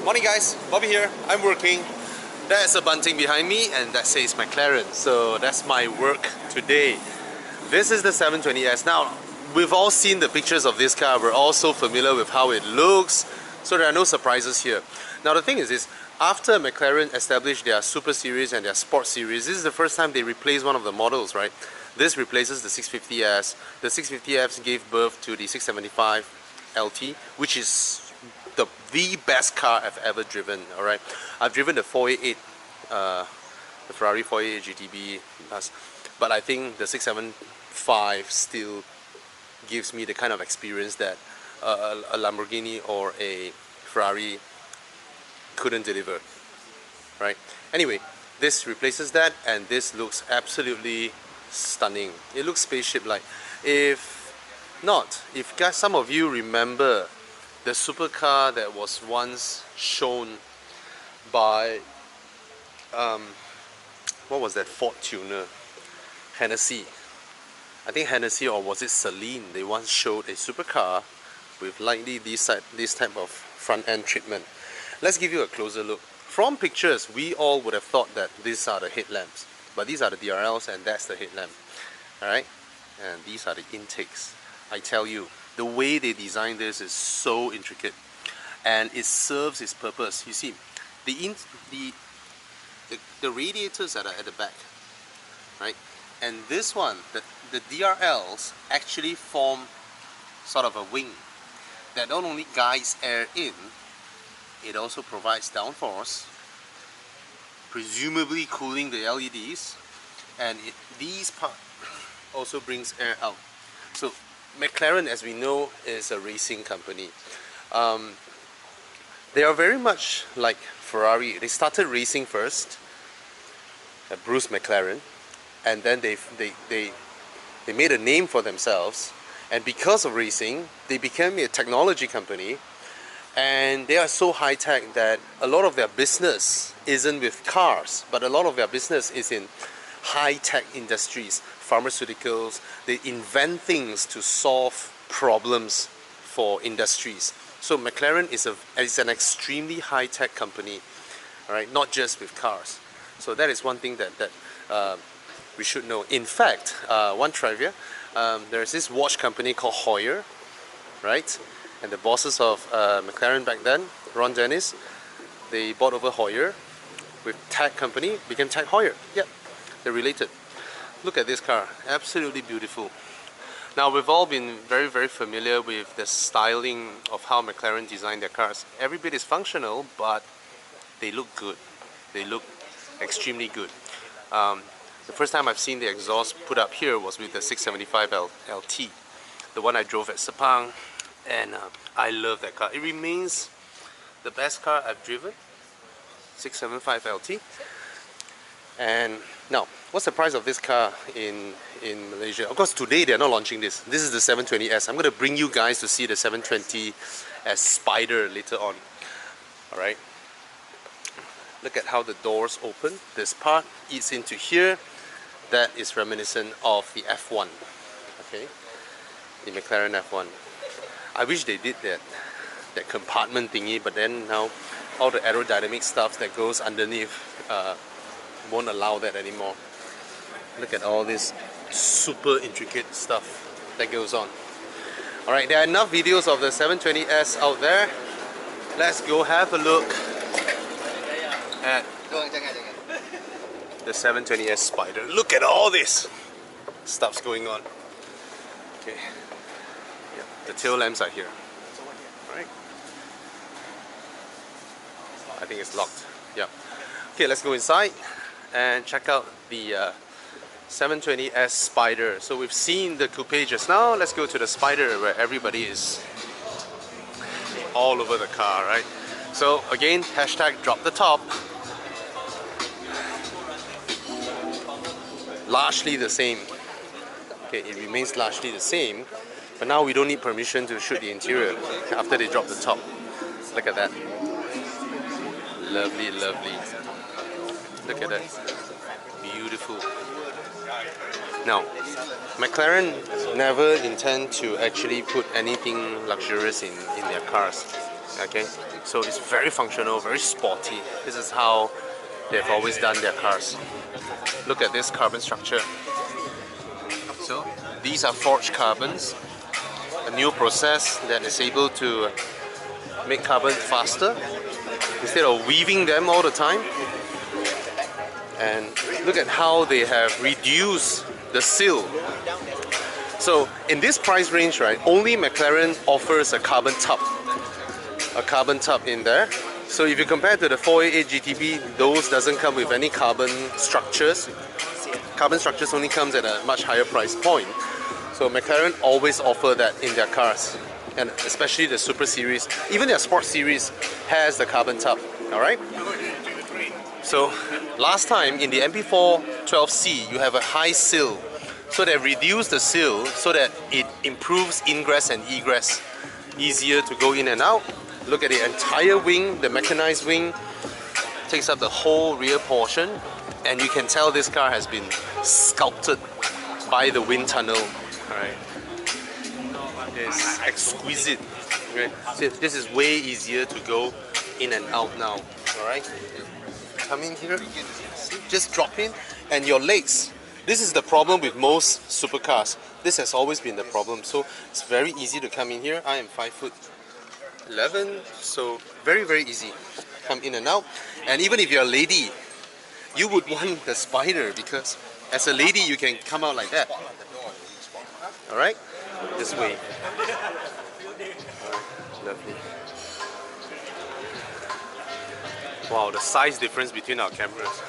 Morning guys, Bobby here. I'm working. There's a bunting behind me and that says McLaren. So that's my work today. This is the 720s. Now, we've all seen the pictures of this car. We're all so familiar with how it looks. So there are no surprises here. Now the thing is after McLaren established their Super Series and their Sport Series, this is the first time they replaced one of the models, right? This replaces the 650S. The 650S gave birth to the 675 LT, which is the best car I've ever driven. All right, I've driven the 488, the Ferrari 488 GTB plus, but I think the 675 still gives me the kind of experience that a Lamborghini or a Ferrari couldn't deliver. Right. Anyway, this replaces that, and this looks absolutely stunning. It looks spaceship-like. If guys, some of you remember the supercar that was once shown by what was that Ford tuner? Hennessy. I think Hennessy, or was it Celine? They once showed a supercar with likely this type of front end treatment. Let's give you a closer look. From pictures, we all would have thought that these are the headlamps, but these are the DRLs and that's the headlamp. Alright? And these are the intakes. I tell you, the way they designed this is so intricate, and it serves its purpose. You see, the radiators that are at the back, right? And this one, the DRLs actually form sort of a wing that not only guides air in, it also provides downforce, presumably cooling the LEDs, and these parts also brings air out. So McLaren, as we know, is a racing company. They are very much like Ferrari. They started racing first, Bruce McLaren, and then they made a name for themselves, and because of racing they became a technology company, and they are so high-tech that a lot of their business isn't with cars, but a lot of their business is in high-tech industries, pharmaceuticals. They invent things to solve problems for industries. So McLaren is an extremely high-tech company, all right, not just with cars. So that is one thing that we should know. In fact, one trivia, there's this watch company called Heuer, right? And the bosses of McLaren back then, Ron Dennis, they bought over Heuer with Tag Company, became Tag Heuer. Yep, they're related. Look at this car, absolutely beautiful. Now, we've all been very, very familiar with the styling of how McLaren designed their cars. Every bit is functional, but they look good. They look extremely good. The first time I've seen the exhaust put up here was with the 675 LT, the one I drove at Sepang, and I love that car. It remains the best car I've driven, 675 LT. And now, what's the price of this car in Malaysia? Of course, today they're not launching this. This is the 720S. I'm going to bring you guys to see the 720S Spider later on. Alright. Look at how the doors open. This part eats into here. That is reminiscent of the F1. Okay, the McLaren F1. I wish they did that compartment thingy, but then now all the aerodynamic stuff that goes underneath won't allow that anymore. Look at all this super intricate stuff that goes on. Alright, there are enough videos of the 720S out there. Let's go have a look at the 720S Spider. Look at all this stuff's going on. Okay, yeah, the tail lamps are here. Alright, I think it's locked. Yeah. Okay, let's go inside and check out the 720S Spider. So we've seen the coupe just now. Let's go to the Spider, where everybody is all over the car, right? So again, hashtag drop the top. Largely the same. Okay, it remains largely the same, but now we don't need permission to shoot the interior after they drop the top. Look at that. Lovely, lovely. Look at that. Beautiful. Now, McLaren never intend to actually put anything luxurious in their cars. Okay, so it's very functional, very sporty. This is how they've always done their cars. Look at this carbon structure. So these are forged carbons, a new process that is able to make carbon faster instead of weaving them all the time. And look at how they have reduced the sill. So in this price range, right, only McLaren offers a carbon tub in there. So if you compare to the 488 GTB, those doesn't come with any carbon structures. Carbon structures only comes at a much higher price point. So McLaren always offer that in their cars, and especially the Super Series. Even their Sport Series has the carbon tub. All right. So last time in the MP4 12C, you have a high sill. So they reduce the sill so that it improves ingress and egress, easier to go in and out. Look at the entire wing, the mechanized wing takes up the whole rear portion, and you can tell this car has been sculpted by the wind tunnel. Alright, it's exquisite. Okay. So this is way easier to go in and out now. Alright, come in here, just drop in, and your legs. This is the problem with most supercars. This has always been the problem. So it's very easy to come in here. I am 5'11", so very, very easy. Come in and out. And even if you're a lady, you would want the Spider, because as a lady you can come out like that. Alright? This way. Alright, lovely. Wow, the size difference between our cameras.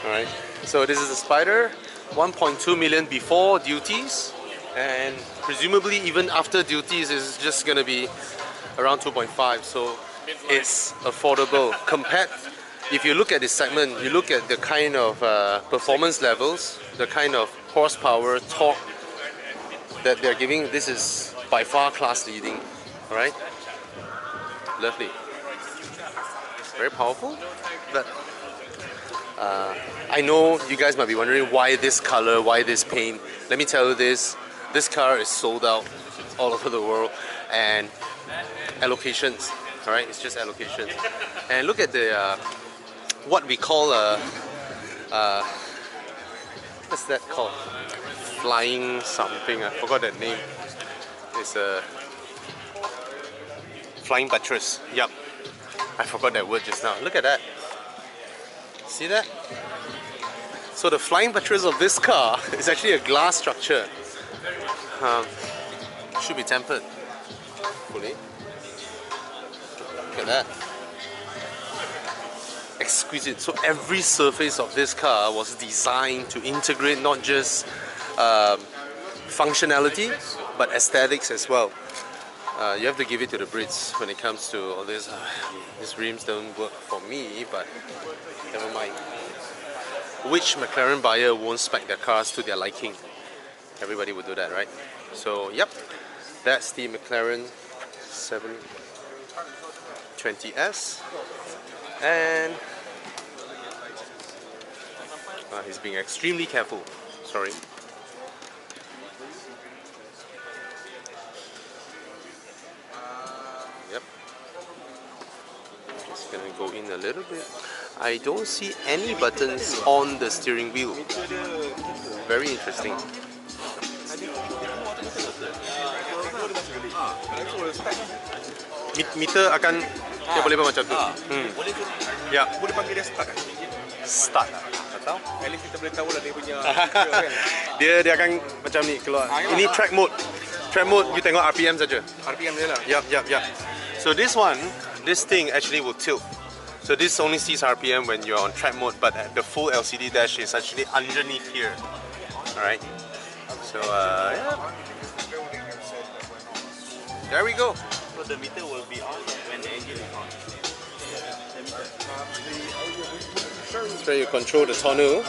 Alright, so this is a Spider, 1.2 million before duties, and presumably even after duties is just gonna be around 2.5, so it's affordable. Compared, if you look at this segment, you look at the kind of performance levels, the kind of horsepower, torque that they're giving, this is by far class leading. Alright, lovely, very powerful, but I know you guys might be wondering why this color, why this paint. Let me tell you this car is sold out all over the world, and allocations, alright, it's just allocations. And look at the what we call what's that called? Flying something, I forgot that name. It's a flying buttress. Yup, I forgot that word just now. Look at that. See that? So the flying buttress of this car is actually a glass structure. Should be tempered fully. Look at that. Exquisite. So every surface of this car was designed to integrate not just functionality but aesthetics as well. You have to give it to the Brits when it comes to all this. These rims don't work for me, but never mind. Which McLaren buyer won't spec their cars to their liking? Everybody would do that, right? So, yep, that's the McLaren 720s. And he's being extremely careful. Sorry. Yep. Just gonna go in a little bit. I don't see any buttons on the steering wheel. Very interesting. Meter akan dia boleh macam tu. Ya. Boleh panggil dia start. Start. Tak tahu. At least kita boleh tahu lah dia punya. dia akan macam ni keluar. Ini track mode. Track mode you tengok RPM saja. RPM dia lah. Yep. So this thing actually will tilt. So this only sees RPM when you're on track mode, but the full LCD dash is actually underneath here. Alright. So yeah. There we go. So the meter will be on when the engine is on. So you control the tonneau.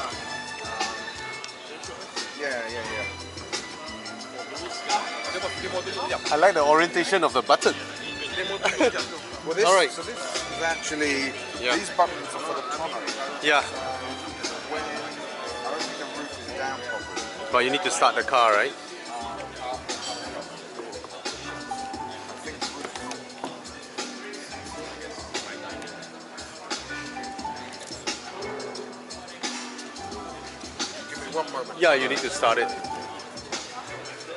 Yeah. I like the orientation of the button. Well, this, Alright. so this is actually, these buttons are for the tonneau. Yeah. When I don't think the roof is down properly. But you need to start the car, right? one moment. Yeah, you need to start it.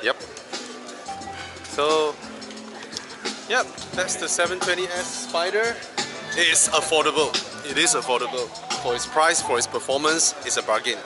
Yep. So, yep, that's the 720S Spider. It is affordable. It is affordable. For its price, for its performance, it's a bargain.